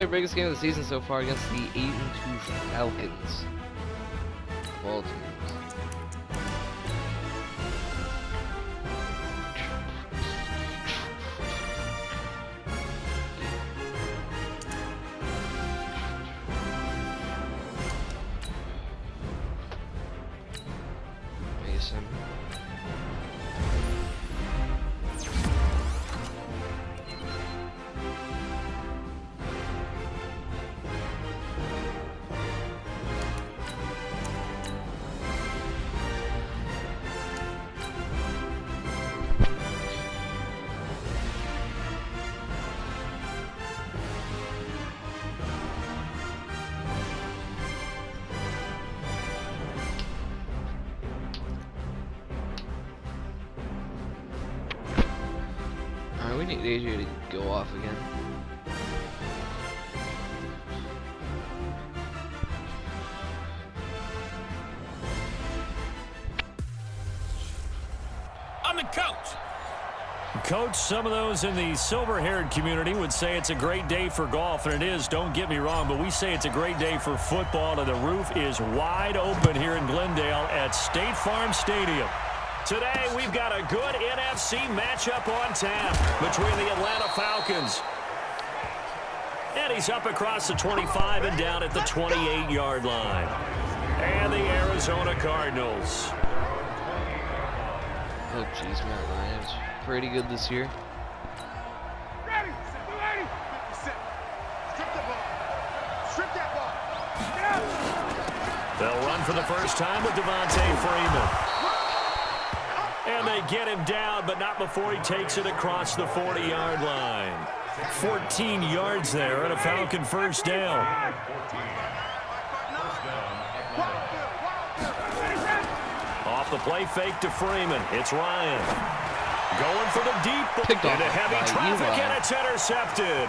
Their biggest game of the season so far against the 8-2 Falcons. Ball teams. Mason. We need AJ to go off again. I'm the coach. Coach, some of those in the silver-haired community would say it's a great day for golf, and it is, don't get me wrong, but we say it's a great day for football, and the roof is wide open here in Glendale at State Farm Stadium. Today, we've got a good NFC matchup on tap between the Atlanta Falcons. And he's up across the 25 and down at the 28-yard line. And the Arizona Cardinals. Oh, jeez, Matt Ryan's pretty good this year. Ready, ready. Strip the ball. Strip that ball. They'll run for the first time with Devontae Freeman. And they get him down, but not before he takes it across the 40-yard line. 14 yards there and a Falcon first down. Off the play fake to Freeman. It's Ryan. Going for the deep ball. Into heavy traffic, and it's intercepted.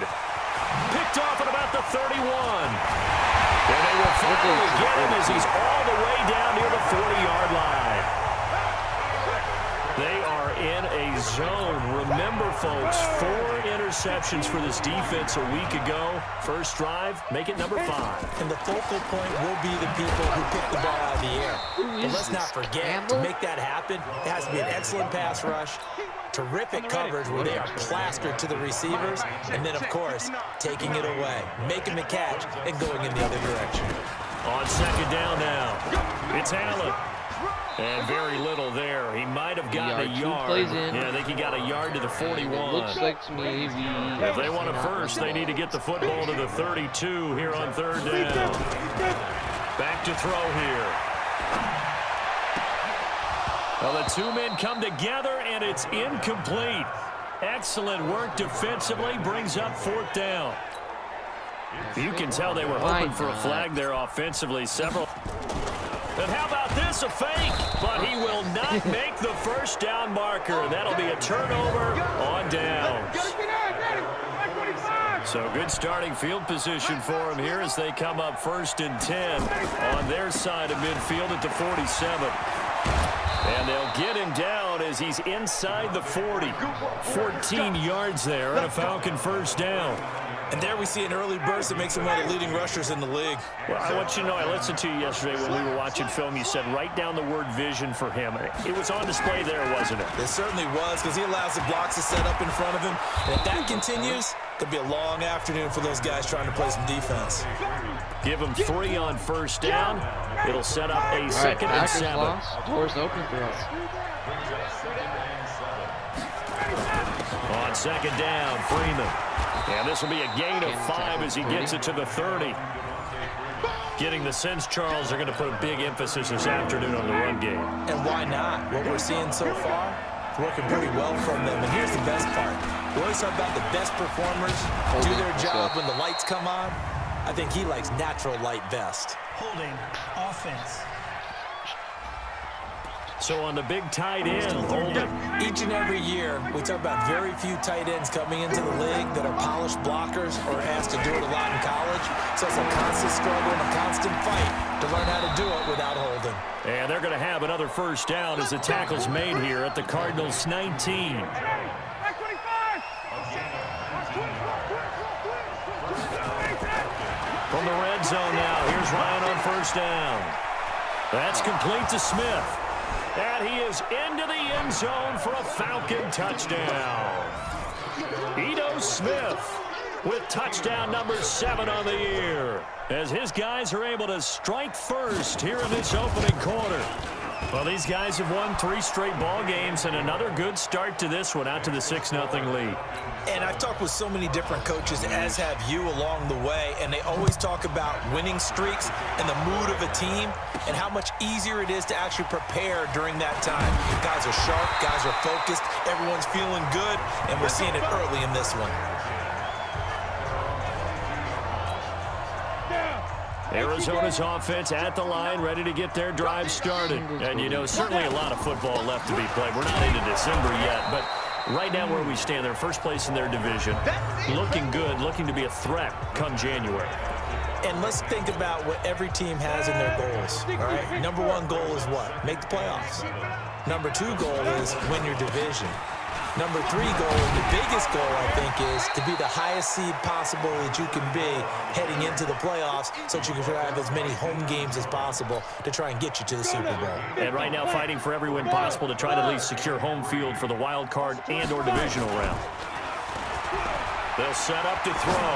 Picked off at about the 31. And they will finally get him as he's all the way down near the 40-yard line. They are in a zone. Remember, folks, 4 interceptions for this defense a week ago. First drive, make it number 5. And the focal point will be the people who pick the ball out of the air. But let's not forget, to make that happen, it has to be an excellent pass rush, terrific coverage where they are plastered to the receivers, and then, of course, taking it away, making the catch, and going in the other direction. On second down now, it's Allen. And very little there. He might have gotten a yard. Yeah, I think he got a yard to the 41. It looks like to me if they want it first, they need to get the football to the 32 here on third down. Back to throw here. Well, the two men come together, and it's incomplete. Excellent work defensively. Brings up fourth down. You can tell they were hoping for a flag there offensively. Several. And how about this, a fake? But he will not make the first down marker. That'll be a turnover on downs. So good starting field position for him here as they come up 1st and 10 on their side of midfield at the 47. And they'll get him down as he's inside the 40. 14 yards there and a Falcon first down. And there we see an early burst that makes him one of the leading rushers in the league. Well, I want you to know, I listened to you yesterday when we were watching film. You said write down the word vision for him. It was on display there, wasn't it? It certainly was, because he allows the blocks to set up in front of him. And if that continues, it'll be a long afternoon for those guys trying to play some defense. Give him 3 on first down. It'll set up a second and 7. Doors open for us. On second down, Freeman. And this will be a gain of 5 as he gets it to the 30. Getting the sense, Charles, they're going to put a big emphasis this afternoon on the run game. And why not? What we're seeing so far, it's working pretty well from them. And here's the best part. We always talk about the best performers do their job when the lights come on. I think he likes natural light best. Holding offense. So on the big tight end, holding. Each and every year, we talk about very few tight ends coming into the league that are polished blockers or asked to do it a lot in college. So it's a constant struggle and a constant fight to learn how to do it without holding. And they're going to have another first down as the tackle's made here at the Cardinals' 19. From the red zone now, here's Ryan on first down. That's complete to Smith. And he is into the end zone for a Falcon touchdown. Ito Smith with touchdown number 7 on the year, as his guys are able to strike first here in this opening quarter. Well, these guys have won 3 straight ball games, and another good start to this one, out to the 6-0 lead. And I've talked with so many different coaches, as have you, along the way, and they always talk about winning streaks and the mood of a team and how much easier it is to actually prepare during that time. Guys are sharp, guys are focused, everyone's feeling good, and we're seeing it early in this one. Arizona's offense at the line, ready to get their drive started. And, you know, certainly a lot of football left to be played. We're not into December yet, but right now where we stand, they're first place in their division. Looking good, looking to be a threat come January. And let's think about what every team has in their goals, all right? Number 1 goal is what? Make the playoffs. Number 2 goal is win your division. Number 3 goal, and the biggest goal, I think, is to be the highest seed possible that you can be heading into the playoffs so that you can have as many home games as possible to try and get you to the Super Bowl. And right now fighting for every win possible to try to at least secure home field for the wild card and or divisional round. They'll set up to throw.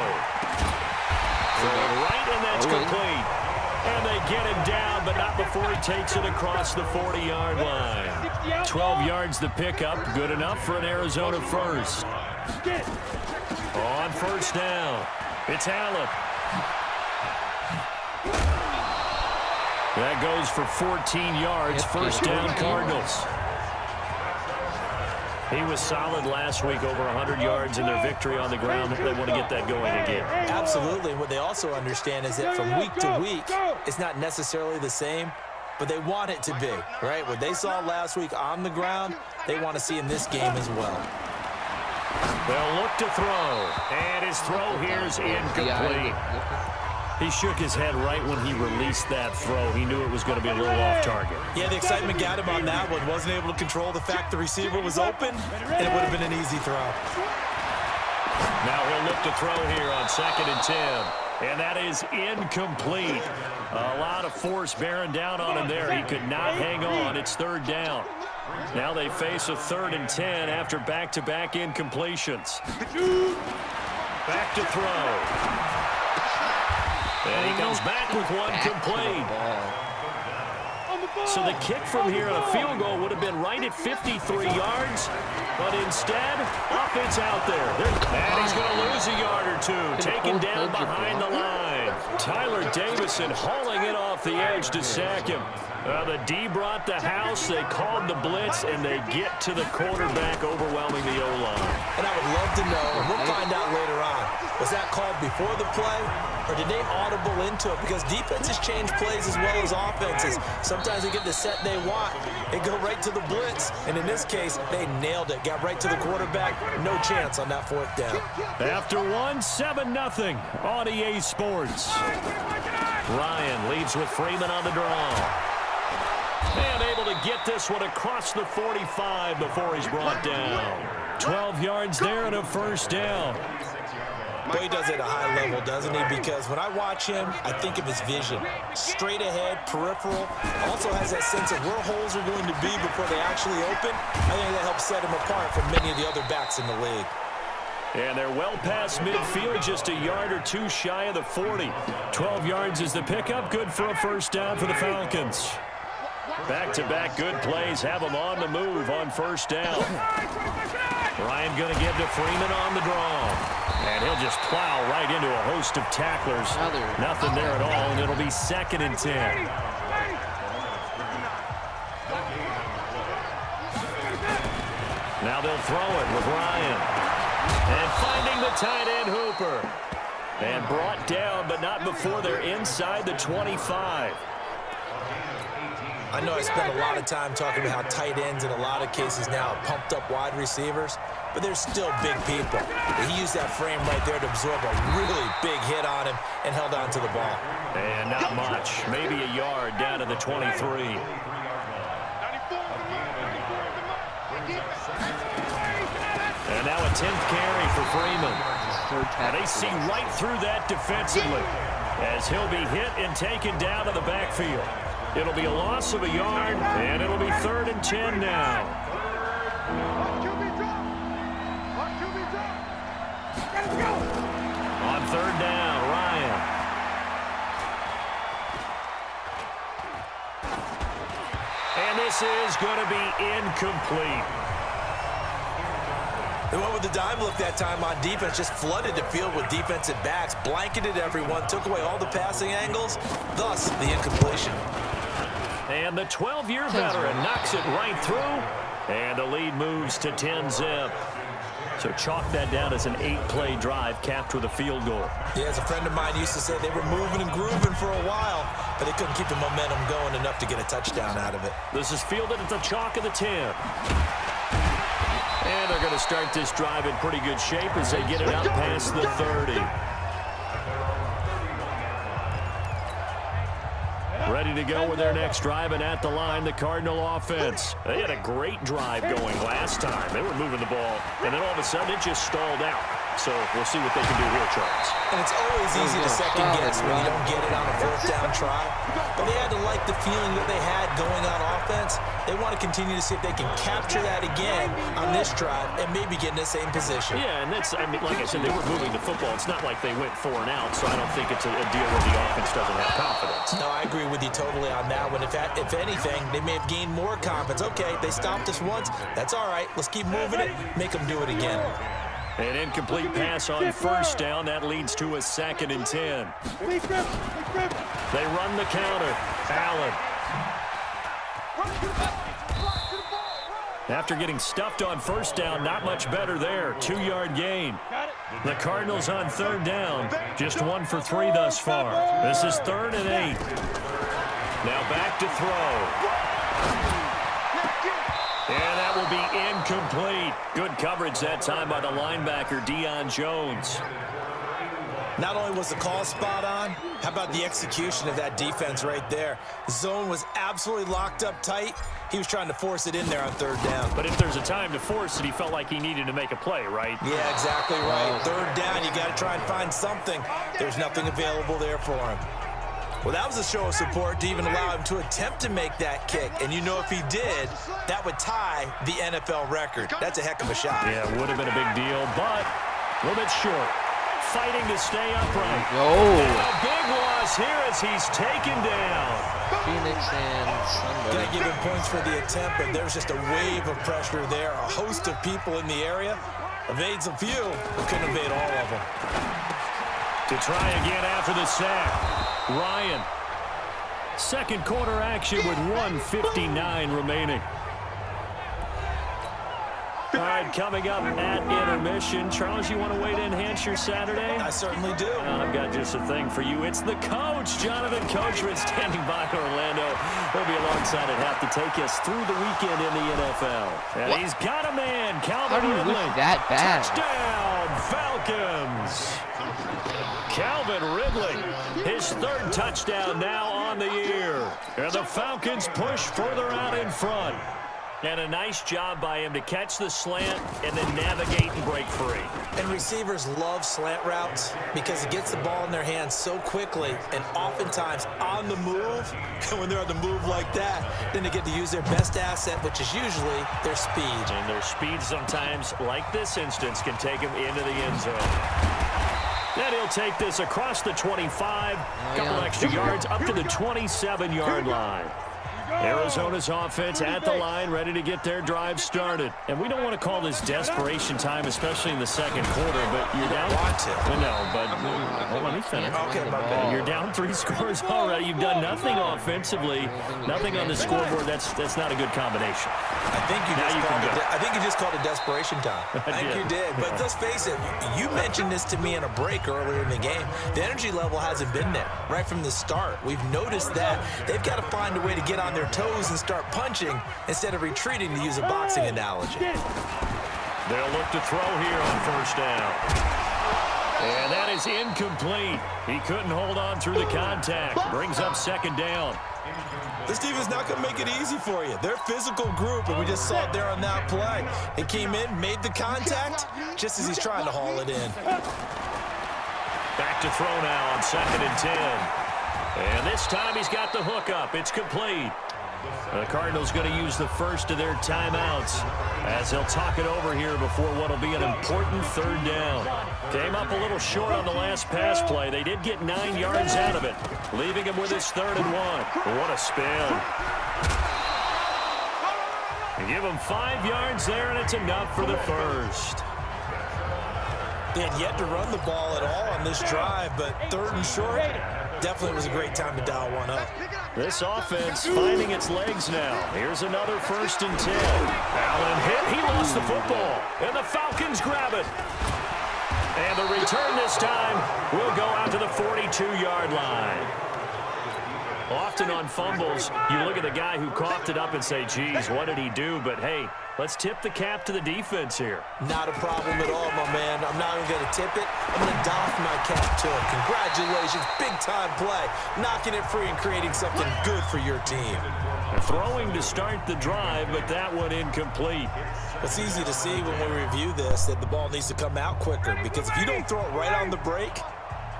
Right, and that's complete. And they get him down, but not before he takes it across the 40-yard line. 12 yards the pickup, good enough for an Arizona first. On first down, it's Allen. That goes for 14 yards, first down Cardinals. He was solid last week, over 100 yards in their victory on the ground. They want to get that going again. Absolutely. And what they also understand is that from week to week, it's not necessarily the same, but they want it to be, right? What they saw last week on the ground, they want to see in this game as well. They'll look to throw, and his throw here is incomplete. He shook his head right when he released that throw. He knew it was going to be a little off target. Yeah, the excitement got him on that one. Wasn't able to control the fact the receiver was open, and it would have been an easy throw. Now he'll look to throw here on 2nd and 10. And that is incomplete. A lot of force bearing down on him there. He could not hang on. It's 3rd down. Now they face a 3rd and 10 after back-to-back incompletions. Back to throw. And he comes back with one complete. So the kick from here on a field goal would have been right at 53 yards. But instead, offense out there. And he's going to lose a yard or 2. Taken down behind the line. Tyler Davison hauling it off the edge to sack him. The D brought the house. They called the blitz, and they get to the quarterback, overwhelming the O-line. And I would love to know, and we'll find out later on, was that called before the play, or did they audible into it? Because defenses change plays as well as offenses. Sometimes they get the set they want. They go right to the blitz, and in this case, they nailed it. Got right to the quarterback. No chance on that 4th down. After 7-0 on EA Sports. Ryan leads with Freeman on the draw. And able to get this one across the 45 before he's brought down. 12 yards there and a first down. Boy, he does it at a high level, doesn't he? Because when I watch him, I think of his vision. Straight ahead, peripheral. Also has that sense of where holes are going to be before they actually open. I think that helps set him apart from many of the other backs in the league. And they're well past midfield, just a yard or 2 shy of the 40. 12 yards is the pickup. Good for a first down for the Falcons. Back-to-back good plays have them on the move on first down. Ryan going to give to Freeman on the draw. And he'll just plow right into a host of tacklers. Nothing there at all, and it'll be 2nd and 10. Now they'll throw it with Ryan. And finding the tight end Hooper. And brought down, but not before they're inside the 25. I know I spent a lot of time talking about how tight ends in a lot of cases now are pumped up wide receivers, but they're still big people. He used that frame right there to absorb a really big hit on him and held on to the ball. And not much, maybe a yard down to the 23. And now a 10th carry for Freeman. And they see right through that defensively. as he'll be hit and taken down to the backfield. It'll be a loss of a yard, and it'll be 3rd and 10 now. On 3rd down, Ryan. And this is going to be incomplete. They went with the dime look that time on defense, just flooded the field with defensive backs, blanketed everyone, took away all the passing angles, thus the incompletion. And the 12-year veteran knocks it right through, and the lead moves to 10-zip. So chalk that down as an 8-play drive capped with a field goal. Yeah, as a friend of mine used to say, they were moving and grooving for a while, but they couldn't keep the momentum going enough to get a touchdown out of it. This is fielded at the chalk of the 10. And they're going to start this drive in pretty good shape as they get it out past the 30. Ready to go with their next drive, and at the line, the Cardinal offense. They had a great drive going last time. They were moving the ball, and then all of a sudden it just stalled out. So we'll see what they can do here, Charles. And it's always easy to second guess when you don't get it on a 4th down try. But they had to like the feeling that they had going on offense. They want to continue to see if they can capture that again on this drive and maybe get in the same position. Yeah, and that's, I mean, like I said, they were moving the football. It's not like they went 4 and out, so I don't think it's a deal where the offense doesn't have confidence. No, I agree with you totally on that one. If anything, they may have gained more confidence. Okay, they stopped us once. That's all right. Let's keep moving it. Make them do it again. An incomplete pass on 1st down. That leads to a 2nd and 10. They run the counter. Allen. After getting stuffed on 1st down, not much better there. 2-yard gain. The Cardinals on 3rd down. Just 1 for 3 thus far. This is 3rd and 8. Now back to throw. And that will be incomplete. Good coverage that time by the linebacker, Deion Jones. Not only was the call spot on, how about the execution of that defense right there? The zone was absolutely locked up tight. He was trying to force it in there on 3rd down. But if there's a time to force it, he felt like he needed to make a play, right? Yeah, exactly right. 3rd down, you got to try and find something. There's nothing available there for him. Well, that was a show of support to even allow him to attempt to make that kick. And you know if he did, that would tie the NFL record. That's a heck of a shot. Yeah, it would have been a big deal, but a little bit short. Fighting to stay upright. Oh. And a big loss here as he's taken down. Phoenix and somebody. Gotta give him points for the attempt, but there's just a wave of pressure there. A host of people in the area. Evades a few, but couldn't evade all of them. To try again after the sack. Ryan. 2nd quarter action with 1:59 remaining. All right, coming up at intermission. Charles, you want to wait to enhance your Saturday? I certainly do. I've got just a thing for you. It's the coach, Jonathan Coachman, standing by in Orlando. He'll be alongside at half to take us through the weekend in the NFL. And he's got a man, Calvin Ridley. That bad? Touchdown, Falcons. Calvin Ridley, his 3rd touchdown now on the year. And the Falcons push further out in front. And a nice job by him to catch the slant and then navigate and break free. And receivers love slant routes because it gets the ball in their hands so quickly and oftentimes on the move. And when they're on the move like that, then they get to use their best asset, which is usually their speed. And their speed sometimes, like this instance, can take them into the end zone. Then he'll take this across the 25, couple extra yards up to the 27-yard line. Arizona's offense at the line, ready to get their drive started. And we don't want to call this desperation time, especially in the 2nd quarter, but you're down. No, but hold on, let me finish. Okay, my bad. You're down 3 scores already. You've done nothing offensively, nothing on the scoreboard. That's not a good combination. I think you just called it desperation time. I think you did. But let's face it, you mentioned this to me in a break earlier in the game. The energy level hasn't been there right from the start. We've noticed that. They've got to find a way to get on their toes and start punching instead of retreating, to use a boxing analogy. They'll look to throw here on 1st down. And that is incomplete. He couldn't hold on through the contact. Brings up 2nd down. This team is not going to make it easy for you. They're a physical group, and we just saw it there on that play. He came in, made the contact, just as he's trying to haul it in. Back to throw now on 2nd and 10. And this time he's got the hook up. It's complete. The Cardinals going to use the first of their timeouts as they'll talk it over here before what will be an important 3rd down. Came up a little short on the last pass play. They did get 9 yards out of it, leaving him with his 3rd and 1. What a spin. Give him 5 yards there, and it's enough for the first. They had yet to run the ball at all on this drive, but 3rd and short definitely was a great time to dial one up. This offense finding its legs now. Here's another 1st and 10. Allen hit. He lost the football, and the Falcons grab it. And the return this time will go out to the 42-yard line. Often on fumbles, you look at the guy who coughed it up and say, geez, what did he do? But, hey, let's tip the cap to the defense here. Not a problem at all, my man. I'm not even going to tip it. I'm going to doff my cap to it. Congratulations. Big-time play. Knocking it free and creating something good for your team. Throwing to start the drive, but that one incomplete. It's easy to see when we review this that the ball needs to come out quicker, because if you don't throw it right on the break,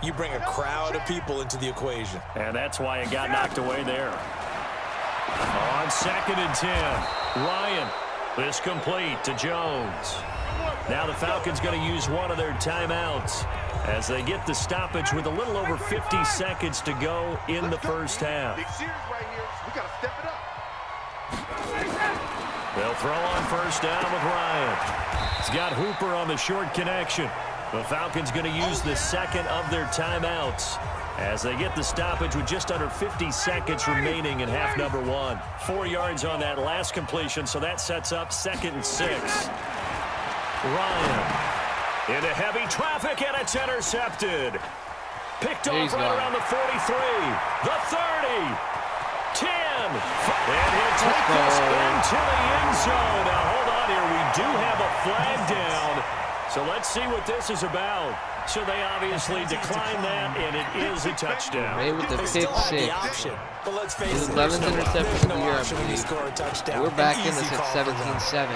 you bring a crowd of people into the equation. And that's why it got knocked away there. On 2nd and 10, Ryan. This complete to Jones. Now the Falcons going to use one of their timeouts as they get the stoppage with a little over 50 seconds to go in the first half. They'll throw on 1st down with Ryan. He's got Hooper on the short connection. The Falcons going to use the 2nd of their timeouts as they get the stoppage with just under 50 seconds remaining in half number 1. 4 yards on that last completion, so that sets up 2nd and 6. Ryan into heavy traffic, and it's intercepted. Picked off right around the 43, the 30, 10, and he'll take this into the end zone. Now, hold on here. We do have a flag down, so let's see what this is about. So they obviously declined that, and it is a touchdown. Made with the pick six. But let's face His it, 11th interception of the year, I when you believe. score a touchdown. We're back in Easy this at call for them. 17-7.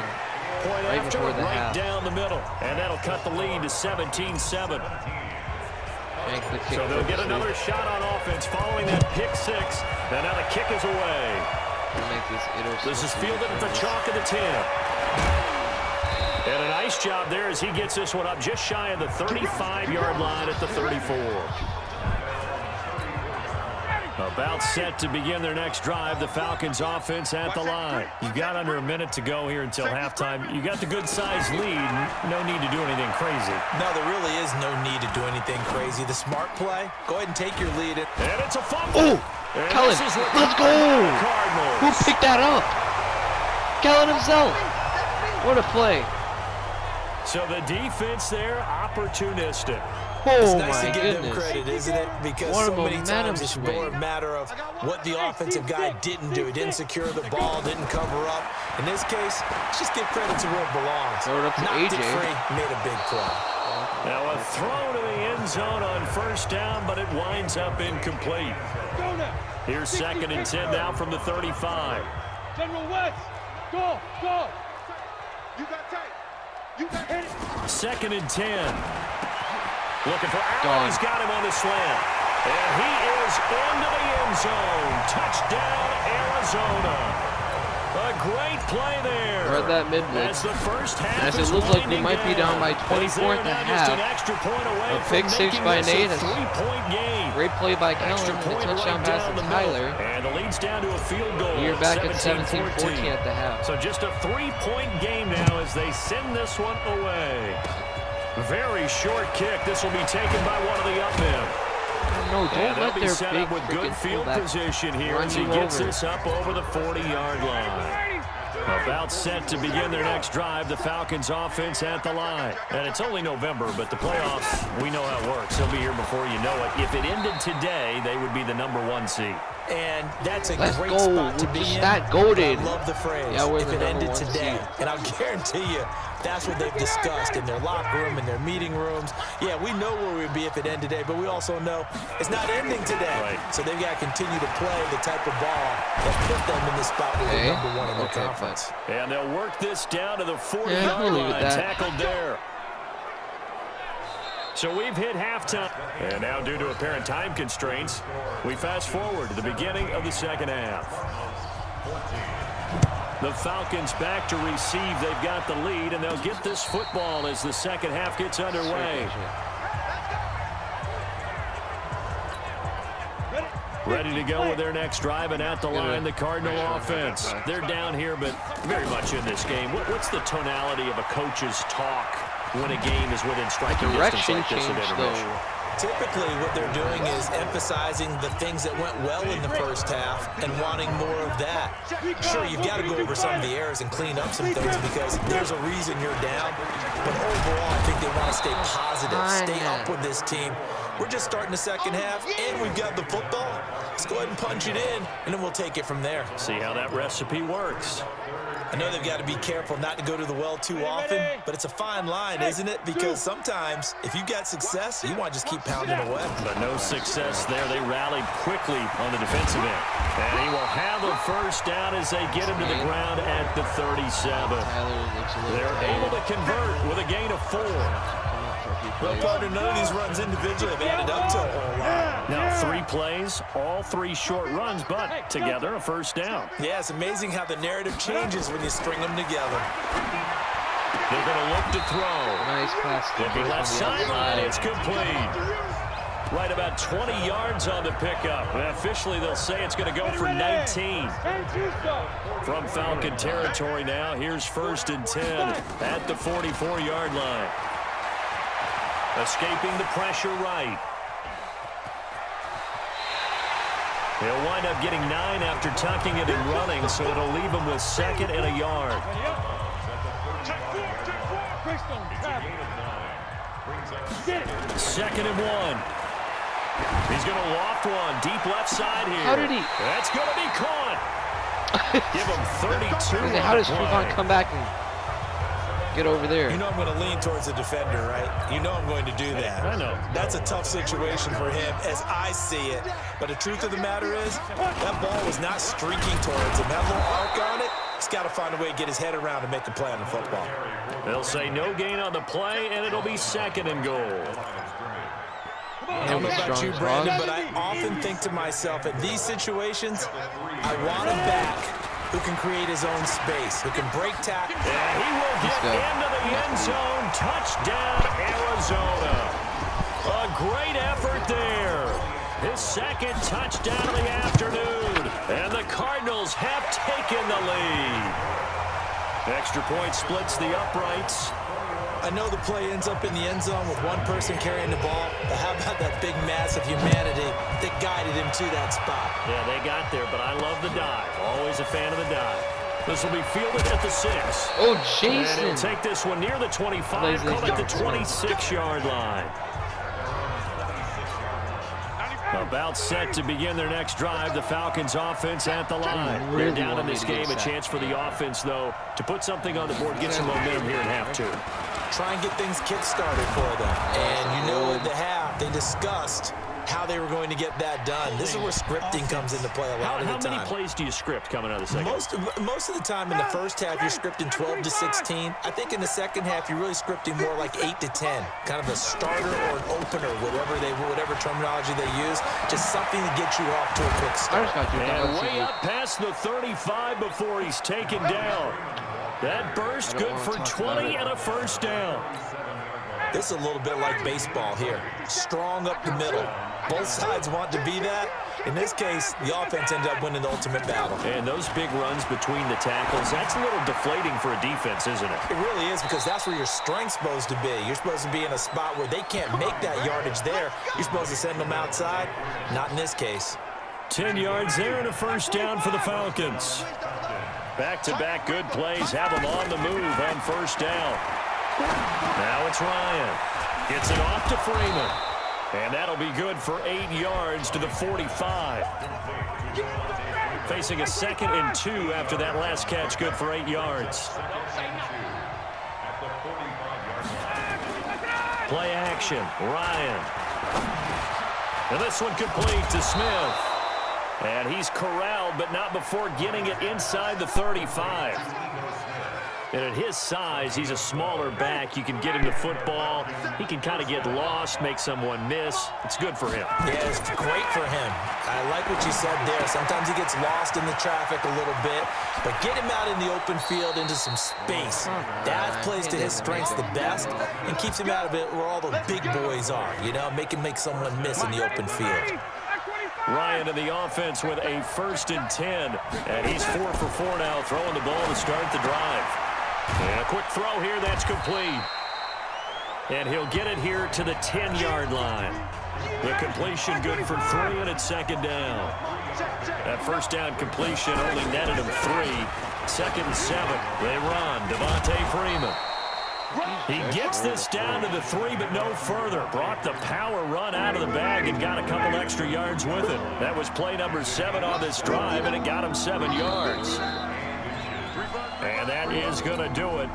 Point Right after, before the right half. down the middle, and that'll cut the lead to 17-7. So they'll get another shot on offense following that pick 6, and now the kick is away. This is fielded at the chalk of the 10. And a nice job there as he gets this one up just shy of the 35-yard line at the 34. About set to begin their next drive. The Falcons offense at the line. You've got under a minute to go here until halftime. You got the good-sized lead. No need to do anything crazy. No, there really is no need to do anything crazy. The smart play, go ahead and take your lead. And it's a fumble. Oh, Kellen, let's go. Who picked that up? Kellen himself. What a play. So the defense there, opportunistic. It's Oh nice my to give them goodness. credit, isn't it? Because What a so many momentum times it's swing. more a matter of what the offensive guy didn't do. He didn't secure the ball, didn't cover up. In this case, let's just give credit to where it belongs. Throw it up to Knocked AJ. it free, made a big play. Now a throw to the end zone on 1st down, but it winds up incomplete. Here's 2nd and 10 now from the 35. General West, go, go. You got tight. You got hit it. 2nd and 10. Looking for Allen. He's got him on the slant. And he is into the end zone. Touchdown, Arizona. A great play there. We're at that mid-blitz. As the first half As it is looks like we winding might be down by 24 at the As they're now just an half. extra point away A from pick six making by this a Nate. 3-point game. Great play by Kellen. Extra And a point touchdown right pass down to the middle. Tyler. And the lead's down to a field goal. You're back at 17-14 17-14 at the half. So just a 3-point game now as they send this one away. Very short kick. This will be taken by one of the up men. No, And don't they'll let be their set big up with good freaking field fullback position here run as he you gets over. this up over the 40-yard line. About set to begin their next drive, the Falcons offense at the line. And it's only November, but the playoffs, we know how it works. They'll be here before you know it. If it ended today, they would be the number 1 seed. And that's a Let's great go. spot to We're be just in. that goated. I love the phrase, Yeah, we're if the it number ended 1 today. seed. And I'll guarantee you, that's what they've discussed in their locker room, in their meeting rooms. Yeah, we know where we'd be if it ended today, but we also know it's not ending today. Right. So they've got to continue to play the type of ball that put them in the spot where they're number 1 in their conference. And they'll work this down to the 40-yard we'll leave it line. at that. Tackled there. So we've hit halftime. And now, due to apparent time constraints, we fast forward to the beginning of the second half. The Falcons back to receive. They've got the lead, and they'll get this football as the second half gets underway. Ready to go with their next drive, and at the line, the Cardinal offense. They're down here, but very much in this game. What's the tonality of a coach's talk when a game is within striking distance like this at intermission? Typically, what they're doing is emphasizing the things that went well in the first half and wanting more of that. Sure, you've got to go over some of the errors and clean up some things because there's a reason you're down. But overall, I think they want to stay positive, stay up with this team. We're just starting the second half, and we've got the football. Let's go ahead and punch it in, and then we'll take it from there. See how that recipe works. I know they've got to be careful not to go to the well too often, but it's a fine line, isn't it? Because sometimes, if you've got success, you want to just keep pounding away. But no success there. They rallied quickly on the defensive end. And he will have a first down as they get him to the ground at the 37. They're able to convert with a gain of 4. Well, partner, none of these runs individually have added up to a whole lot. Now 3 plays, all 3 short runs, but together a first down. Yeah, it's amazing how the narrative changes when you string them together. They're going to look to throw. Nice pass. Looking left sideline, it's complete. Right about 20 yards on the pickup. And officially, they'll say it's going to go for 19. From Falcon territory now, here's 1st and 10 at the 44-yard line. Escaping the pressure right. He'll wind up getting 9 after tucking it and running, so it'll leave him with 2nd and a yard. 2nd and 1. He's going to loft one deep left side here. How did he? That's going to be caught. Give him 32. How does Trevon come back and get over there? You know I'm going to lean towards the defender, right? You know I'm going to do that. I know. That's a tough situation for him as I see it. But the truth of the matter is, that ball was not streaking towards him. That little arc on it, he's got to find a way to get his head around and make a play on the football. They'll say no gain on the play, and it'll be 2nd and goal. I don't know about you, Brandon, but I often think to myself, in these situations, I want a back who can create his own space, who can break tackles. And he will get into the end zone. Touchdown, Arizona. A great effort there. His 2nd touchdown of the afternoon. And the Cardinals have taken the lead. Extra point splits the uprights. I know the play ends up in the end zone with one person carrying the ball, but how about that big mass of humanity that guided him to that spot? Yeah, they got there, but I love the dive. Always a fan of the dive. This will be fielded at the 6. Oh, Jason. And he'll take this one near the 25, call it the 26-yard line. About set to begin their next drive. The Falcons offense at the line. They're down in this game. A chance for the offense, though, to put something on the board, get some momentum here in half 2. Try and get things kick-started for them. And you know, at the half, they discussed how they were going to get that done. This is where scripting comes into play a lot of the time. How many plays do you script coming out of the second? Most of the time in the first half, you're scripting 12 to 16. I think in the second half, you're really scripting more like 8 to 10. Kind of a starter or an opener, whatever terminology they use. Just something to get you off to a quick start. And way up past the 35 before he's taken down. That burst good for 20 and a first down. This is a little bit like baseball here. Strong up the middle. Both sides want to be that. In this case, the offense ended up winning the ultimate battle. And those big runs between the tackles, that's a little deflating for a defense, isn't it? It really is, because that's where your strength's supposed to be. You're supposed to be in a spot where they can't make that yardage there. You're supposed to send them outside. Not in this case. 10 yards there and a first down for the Falcons. Back-to-back good plays have them on the move on first down. Now it's Ryan. Gets it off to Freeman. And that'll be good for 8 yards to the 45. Facing a 2nd and 2 after that last catch, good for 8 yards. Play action, Ryan. And this one complete to Smith. And he's corralled, but not before getting it inside the 35. And at his size, he's a smaller back. You can get him the football. He can kind of get lost, make someone miss. It's good for him. Yeah, it's great for him. I like what you said there. Sometimes he gets lost in the traffic a little bit, but get him out in the open field into some space. That plays to his strengths the best and keeps him out of it where all the big boys are, you know, make someone miss in the open field. Ryan in the offense with a 1st and 10, and he's 4 for 4 now, throwing the ball to start the drive. And a quick throw here, that's complete. And he'll get it here to the 10-yard line. The completion good for 3, and it's 2nd down. That 1st down completion only netted him 3. 2nd and 7. They run. Devontae Freeman. He gets this down to the 3, but no further. Brought the power run out of the bag and got a couple extra yards with it. That was play number 7 on this drive, and it got him 7 yards. And that is going to do it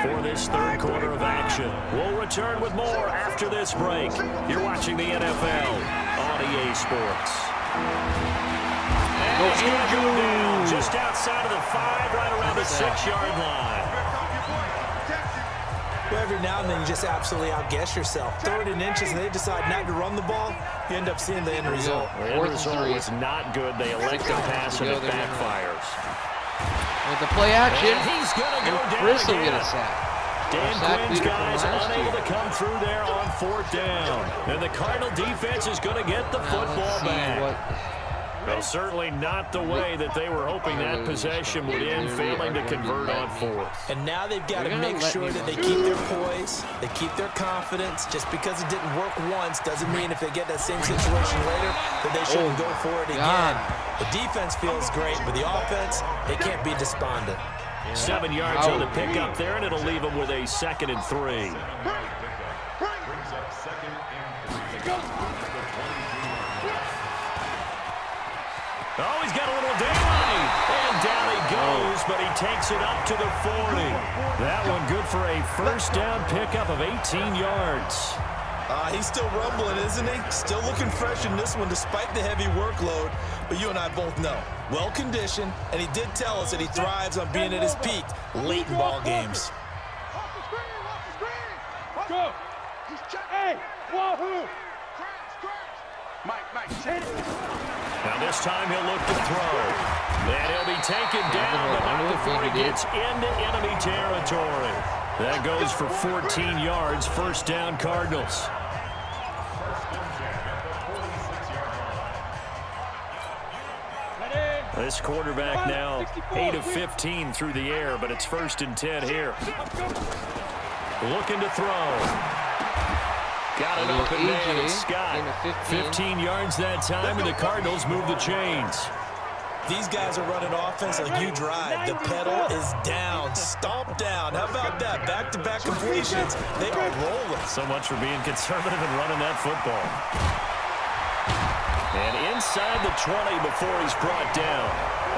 for this 3rd quarter of action. We'll return with more after this break. You're watching the NFL on EA Sports. And he's going to go down just outside of the 5, right around the 6-yard line. Well, every now and then you just absolutely outguess yourself. 3rd and inches, and they decide not to run the ball, you end up seeing the end result. The end result was not good. They elect to pass, and it backfires. With the play action, and he's going to go down Chris will again. get a sack. Dan Quinn's guys unable to come through there on 4th down. And the Cardinal defense is going to get the football back. Well, certainly not the way that they were hoping that possession would end, failing to convert on 4th. And now they've got to make sure that they keep their poise, they keep their confidence. Just because it didn't work once doesn't mean if they get that same situation later that they shouldn't go for it again. The defense feels great, but the offense, they can't be despondent. 7 yards on the pickup there, and it'll leave them with a 2nd and 3. Oh, he's got a little daylight. And down he goes, but he takes it up to the 40. That one good for a 1st down pickup of 18 yards. He's still rumbling, isn't he? Still looking fresh in this one despite the heavy workload. But you and I both know, well-conditioned, and he did tell us that he thrives on being at his peak late in ball games. Go. Hey, wahoo. Mike, hit it. Now this time he'll look to throw. And he'll be taken down, but not before he gets into enemy territory. That goes for 14 yards, 1st down Cardinals. This quarterback now 8 of 15 through the air, but it's 1st and 10 here. Looking to throw. Got it open man, and Scott. 15 yards that time, and the Cardinals move the chains. These guys are running offense like you drive. The pedal is down, stomp down. How about that? Back-to-back completions. They are rolling. So much for being conservative and running that football. And inside the 20 before he's brought down.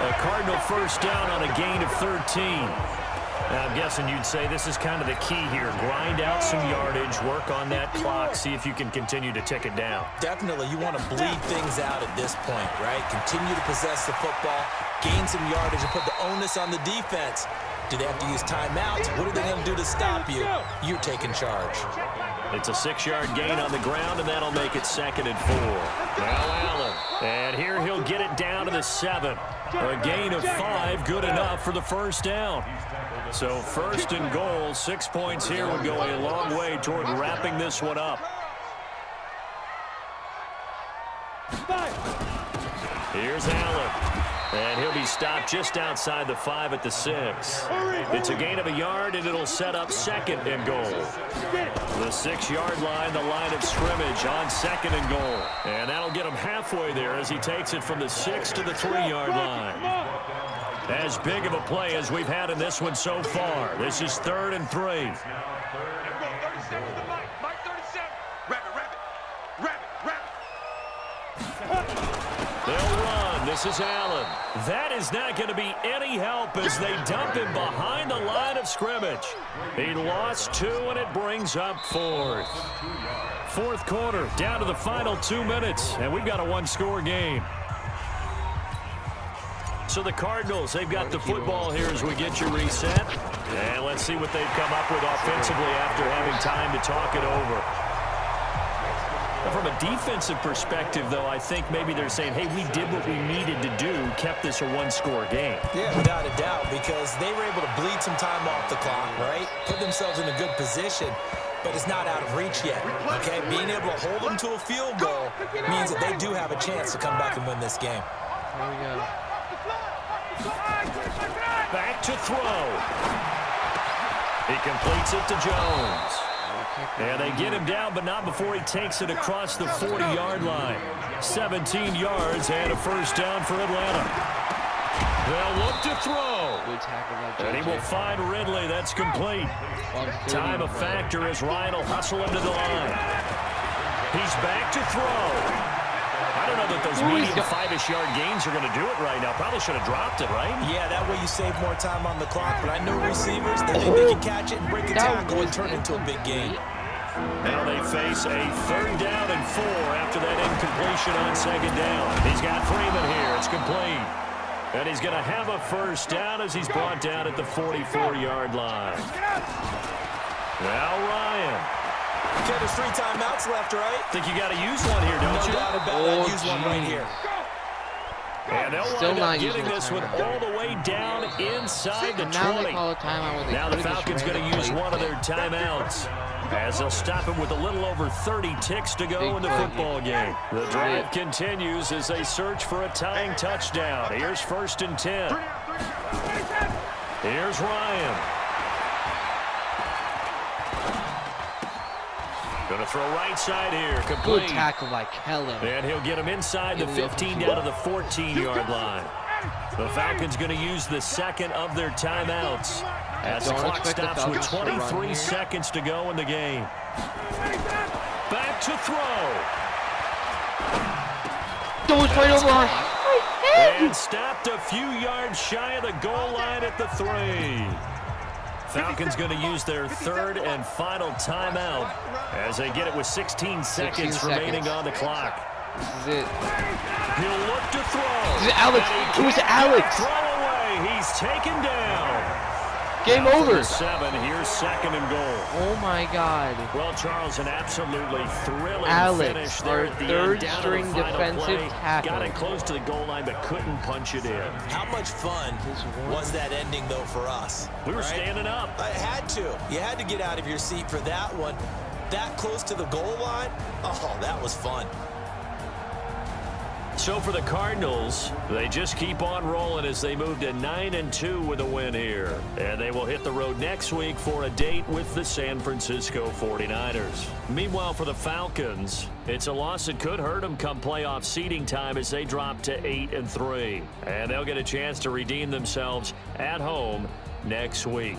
A Cardinal 1st down on a gain of 13. Now, I'm guessing you'd say this is kind of the key here. Grind out some yardage, work on that clock, see if you can continue to tick it down. Definitely, you want to bleed things out at this point, right? Continue to possess the football, gain some yardage, and put the onus on the defense. Do they have to use timeouts? What are they going to do to stop you? You're taking charge. It's a 6-yard gain on the ground, and that'll make it 2nd and 4. Now Allen, and here he'll get it down to the 7. A gain of 5, good enough for the 1st down. So 1st and goal, 6 points here would go a long way toward wrapping this one up. Here's Allen. And he'll be stopped just outside the 5 at the 6. It's a gain of a yard, and it'll set up 2nd and goal. The 6-yard line, the line of scrimmage on 2nd and goal. And that'll get him halfway there as he takes it from the 6 to the 3-yard line. As big of a play as we've had in this one so far. This is 3rd and 3. They'll run. This is Allen. That is not going to be any help as they dump him behind the line of scrimmage. He lost 2, and it brings up 4th. 4th quarter, down to the final 2 minutes, and we've got a 1-score game. So the Cardinals, they've got the football here as we get you reset. And let's see what they've come up with offensively after having time to talk it over. From a defensive perspective, though, I think maybe they're saying, hey, we did what we needed to do, kept this a one-score game. Yeah, without a doubt, because they were able to bleed some time off the clock, right? Put themselves in a good position, but it's not out of reach yet, okay? Being able to hold them to a field goal means that they do have a chance to come back and win this game. There we go. Back to throw. He completes it to Jones. And they get him down, but not before he takes it across the 40-yard line. 17 yards and a first down for Atlanta. They'll look to throw. Good tackle by JJ. And he will find Ridley. That's complete. Time a factor as Ryan will hustle into the line. He's back to throw. I don't know that those medium 5-ish yard gains are going to do it right now. Probably should have dropped it, right? Yeah, that way you save more time on the clock. But I know receivers, they think they can catch it and break a tackle and turn it into a big game. Now they face a 3rd down and 4 after that incompletion on 2nd down. He's got Freeman here. It's complete. And he's going to have a first down as he's brought down at the 44-yard line. Now Ryan. Okay, there's 3 timeouts left, right? Think you got to use one here, don't you? No doubt about it. Use one right here. And they'll Still wind not up getting using this the one all the way down inside the 20. Now they call a timeout when they Now the could've just Falcons ran going the to use play one of their thing. timeouts as they'll stop it with a little over 30 ticks to go in the football game. The drive continues as they search for a tying touchdown. Here's 1st and 10. Here's Ryan. Going to throw right side here. Complete. Good tackle by Kellen. And he'll get him inside the 15 down to the 14-yard line. The Falcons going to use the 2nd of their timeouts as the clock stops with 23 seconds to go in the game. Back to throw. Don't fight over. And stopped a few yards shy of the goal line at the 3. Falcons going to use their 3rd and final timeout as they get it with 16 seconds remaining on the clock. This is it. He'll look to throw. This is Alex. It was Alex. Throw away. He's taken down. Game over. 7. Here's 2nd and goal. Oh my God. Well, Charles, an absolutely thrilling Alex, finish there our at the third end, down string to the final defensive play. tackle. Got it close to the goal line, but couldn't punch it in. How much fun was that ending, though, for us? We were standing up. I had to. You had to get out of your seat for that one. That close to the goal line? Oh, that was fun. So for the Cardinals, they just keep on rolling as they move to 9-2 with a win here. And they will hit the road next week for a date with the San Francisco 49ers. Meanwhile, for the Falcons, it's a loss that could hurt them come playoff seeding time as they drop to 8-3. And they'll get a chance to redeem themselves at home next week.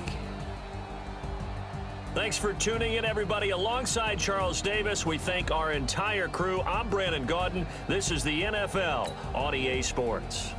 Thanks for tuning in, everybody. Alongside Charles Davis, we thank our entire crew. I'm Brandon Gaudin. This is the NFL on EA Sports.